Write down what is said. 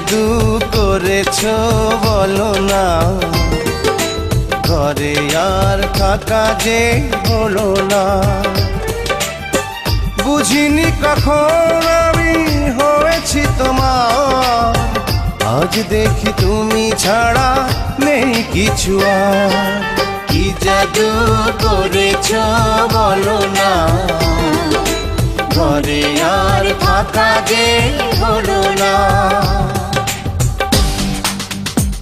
জাদু করেছো বলো না, ঘরে আর থাকা যে হলো না। বুঝিনি কখন আমি হয়েছি তোমার, আজ দেখি তুমি ছাড়া নেই কিছু আর। কি জাদু করেছো বলো না, ঘরে আর থাকা যে হলো না।